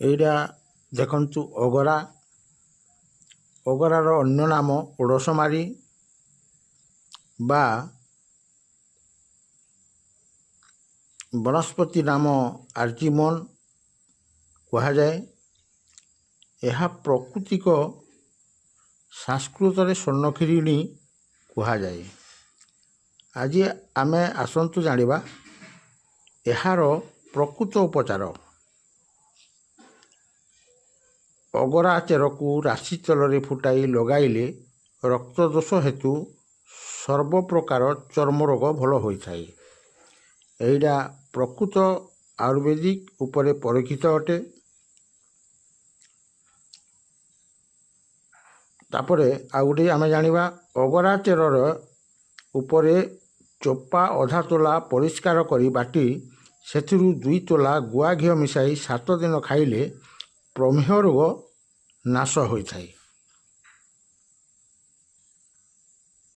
ଏଇଟା ଦେଖନ୍ତୁ ଅଗରା। ଅଗରାର ଅନ୍ୟ ନାମ ଓଡ଼ଶମାରୀ ବା ବନସ୍ପତି ନାମ ଆର୍ଜିମନ କୁହାଯାଏ। ଏହା ପ୍ରାକୃତିକ ସଂସ୍କୃତରେ ସ୍ୱର୍ଣ୍ଣକ୍ଷିରିଣୀ କୁହାଯାଏ। ଆଜି ଆମେ ଆସନ୍ତୁ ଜାଣିବା ଏହାର ପ୍ରକୃତ ଉପଚାର। ଅଗରା ଚେରକୁ ରାଶି ତେଲରେ ଫୁଟାଇ ଲଗାଇଲେ ରକ୍ତଦୋଷ ହେତୁ ସର୍ବପ୍ରକାର ଚର୍ମରୋଗ ଭଲ ହୋଇଥାଏ। ଏଇଟା ପ୍ରକୃତ ଆୟୁର୍ବେଦିକ ଉପରେ ପରୀକ୍ଷିତ ଅଟେ। ତାପରେ ଆଉ ଗୋଟେ ଆମେ ଜାଣିବା ଅଗରା ଚେରର ଉପରେ ଚୋପା ଅଧା ତୋଲା ପରିଷ୍କାର କରି ବାଟି ସେଥିରୁ 2 ତୋଲା ଗୁଆ ଘିଅ ମିଶାଇ 7 ଦିନ ଖାଇଲେ ପ୍ରମେହ ରୋଗ ନାଶ ହୋଇଥାଏ।